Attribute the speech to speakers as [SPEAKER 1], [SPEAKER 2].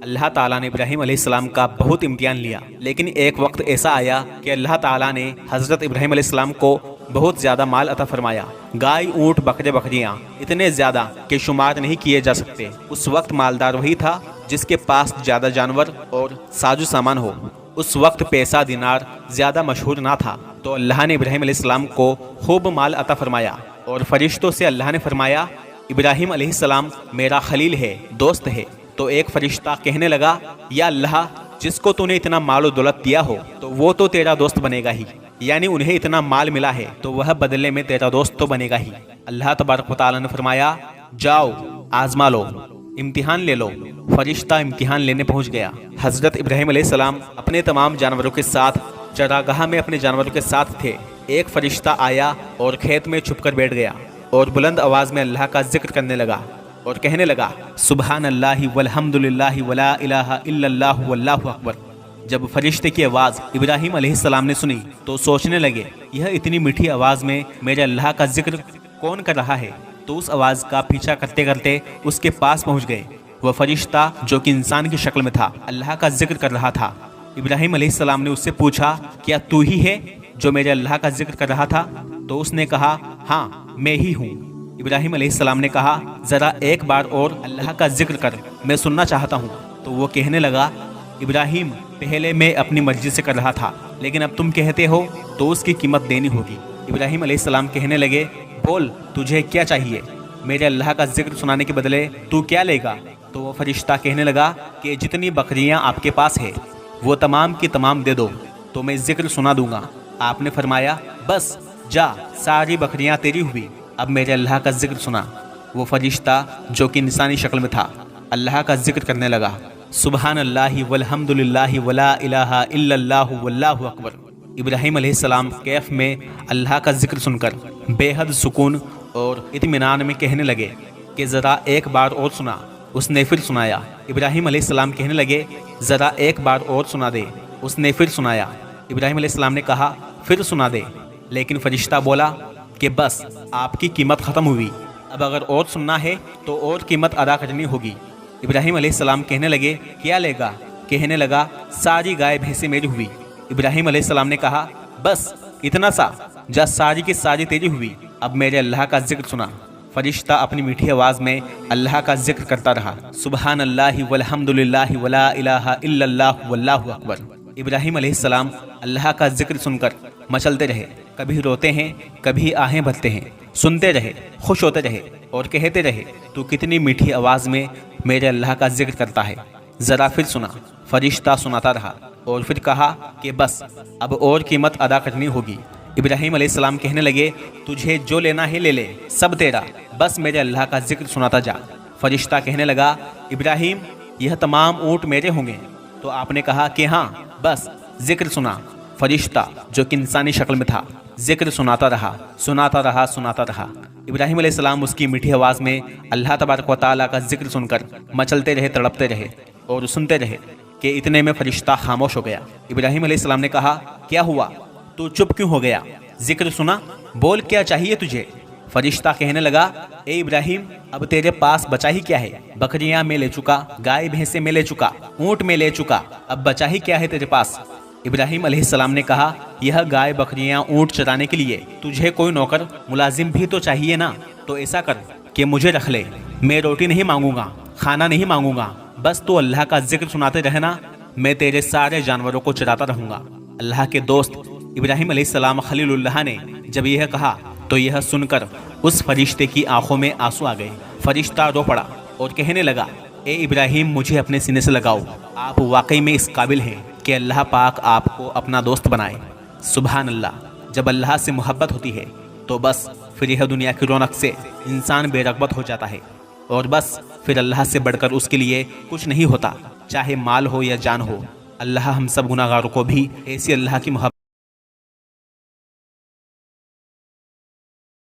[SPEAKER 1] اللہ تعالیٰ نے ابراہیم علیہ السلام کا بہت امتحان لیا، لیکن ایک وقت ایسا آیا کہ اللہ تعالیٰ نے حضرت ابراہیم علیہ السلام کو بہت زیادہ مال عطا فرمایا۔ گائے، اونٹ، بکرے، بکریاں اتنے زیادہ کہ شمار نہیں کیے جا سکتے۔ اس وقت مالدار وہی تھا جس کے پاس زیادہ جانور اور ساز و سامان ہو۔ اس وقت پیسہ دینار زیادہ مشہور نہ تھا، تو اللہ نے ابراہیم علیہ السلام کو خوب مال عطا فرمایا، اور فرشتوں سے اللہ نے فرمایا ابراہیم علیہ السلام میرا خلیل ہے، دوست ہے۔ تو ایک فرشتہ کہنے لگا، یا اللہ، جس کو تو نے اتنا مال و دولت دیا ہو تو وہ تو تیرا دوست بنے گا ہی، یعنی انہیں اتنا مال ملا ہے تو وہ بدلے میں تیرا دوست تو بنے گا ہی۔ اللہ تبارک و تعالیٰ نے فرمایا، جاؤ آزما لو، امتحان لے لو۔ فرشتہ امتحان لینے پہنچ گیا۔ حضرت ابراہیم علیہ السلام اپنے تمام جانوروں کے ساتھ چراگاہ میں اپنے جانوروں کے ساتھ تھے۔ ایک فرشتہ آیا اور کھیت میں چھپ کر بیٹھ گیا اور بلند آواز میں اللہ کا ذکر کرنے لگا اور کہنے لگا، سبحان اللہ والحمد للہ ولا الہ الا اللہ واللہ اکبر۔ جب فرشتے کی آواز ابراہیم علیہ السلام نے سنی تو سوچنے لگے، یہ اتنی میٹھی آواز میں میرے اللہ کا ذکر کون کر رہا ہے؟ تو اس آواز کا پیچھا کرتے کرتے اس کے پاس پہنچ گئے۔ وہ فرشتہ جو کہ انسان کی شکل میں تھا اللہ کا ذکر کر رہا تھا۔ ابراہیم علیہ السلام نے اس سے پوچھا، کیا تو ہی ہے جو میرے اللہ کا ذکر کر رہا تھا؟ تو اس نے کہا، ہاں میں ہی ہوں۔ ابراہیم علیہ السلام نے کہا، ذرا ایک بار اور اللہ کا ذکر کر، میں سننا چاہتا ہوں۔ تو وہ کہنے لگا، ابراہیم پہلے میں اپنی مرضی سے کر رہا تھا، لیکن اب تم کہتے ہو تو اس کی قیمت دینی ہوگی۔ ابراہیم علیہ السلام کہنے لگے، بول تجھے کیا چاہیے؟ میرے اللہ کا ذکر سنانے کے بدلے تو کیا لے گا؟ تو وہ فرشتہ کہنے لگا کہ جتنی بکریاں آپ کے پاس ہے وہ تمام کی تمام دے دو تو میں ذکر سنا دوں گا۔ آپ نے فرمایا، بس جا، ساری بکریاں تیری ہوئی، اب میرے اللہ کا ذکر سنا۔ وہ فرشتہ جو کہ انسانی شکل میں تھا اللہ کا ذکر کرنے لگا، سبحان اللہ والحمد للہ ولا الہ الا اللہ واللہ اکبر۔ ابراہیم علیہ السلام کیف میں اللہ کا ذکر سن کر بے حد سکون اور اطمینان میں کہنے لگے کہ ذرا ایک بار اور سنا۔ اس نے پھر سنایا۔ ابراہیم علیہ السلام کہنے لگے، ذرا ایک بار اور سنا دے۔ اس نے پھر سنایا۔ ابراہیم علیہ السلام نے کہا، پھر سنا دے۔ لیکن فرشتہ بولا کہ بس آپ کی قیمت ختم ہوئی، اب اگر اور سننا ہے تو اور قیمت ادا کرنی ہوگی۔ ابراہیم علیہ السلام کہنے لگے، کیا لے گا؟ کہنے لگا، ساری گائے بھینسیں میری ہوئی۔ ابراہیم علیہ السلام نے کہا، بس اتنا سا؟ جا، ساری کی ساری تیری ہوئی، اب میرے اللہ کا ذکر سنا۔ فرشتہ اپنی میٹھی آواز میں اللہ کا ذکر کرتا رہا، سبحان اللہ والحمد للہ ولا الہ الا اللہ واللہ اکبر۔ ابراہیم علیہ السلام اللہ کا ذکر سن کر مچلتے رہے، کبھی روتے ہیں، کبھی آہیں بھرتے ہیں، سنتے رہے، خوش ہوتے رہے اور کہتے رہے، تو کتنی میٹھی آواز میں میرے اللہ کا ذکر کرتا ہے، ذرا پھر سنا۔ فرشتہ سناتا رہا اور پھر کہا کہ بس اب اور قیمت ادا کرنی ہوگی۔ ابراہیم علیہ السلام کہنے لگے، تجھے جو لینا ہے لے لے، سب تیرا، بس میرے اللہ کا ذکر سناتا جا۔ فرشتہ کہنے لگا، ابراہیم یہ تمام اونٹ میرے ہوں گے؟ تو آپ نے کہا کہ ہاں، بس ذکر سنا۔ فرشتہ جو کہ انسانی شکل میں تھا ذکر سناتا رہا، سناتا رہا، سناتا رہا۔ ابراہیم علیہ السلام اس کی میٹھی آواز میں اللہ تبارک و تعالیٰ کا ذکر سن کر مچلتے رہے، تڑپتے رہے اور سنتے رہے کہ اتنے میں فرشتہ خاموش ہو گیا۔ ابراہیم علیہ السلام نے کہا، کیا ہوا؟ تو چپ کیوں ہو گیا؟ ذکر سنا، بول کیا چاہیے تجھے؟ فرشتہ کہنے لگا، اے ابراہیم اب تیرے پاس بچا ہی کیا ہے؟ بکریاں میں لے چکا، گائے بھینسیں میں لے چکا، اونٹ میں لے چکا، اب بچا ہی کیا ہے تیرے پاس؟ ابراہیم علیہ السلام نے کہا، یہ گائے بکریاں اونٹ چرانے کے لیے تجھے کوئی نوکر ملازم بھی تو چاہیے نا، تو ایسا کر کہ مجھے رکھ لے، میں روٹی نہیں مانگوں گا، کھانا نہیں مانگوں گا، بس تو اللہ کا ذکر سناتے رہنا، میں تیرے سارے جانوروں کو چراتا رہوں گا۔ اللہ کے دوست ابراہیم علیہ السلام خلیل اللہ نے جب یہ کہا تو یہ سن کر اس فرشتے کی آنکھوں میں آنسو آ گئے۔ فرشتہ رو پڑا اور کہنے لگا، اے ابراہیم مجھے اپنے سینے سے لگاؤ، آپ واقعی میں اس قابل ہیں کہ اللہ پاک آپ کو اپنا دوست بنائے۔ سبحان اللہ، جب اللہ سے محبت ہوتی ہے تو بس پھر یہ دنیا کی رونق سے انسان بے رغبت ہو جاتا ہے، اور بس پھر اللہ سے بڑھ کر اس کے لیے کچھ نہیں ہوتا، چاہے مال ہو یا جان ہو۔ اللہ ہم سب گناہگاروں کو بھی ایسی اللہ کی محبت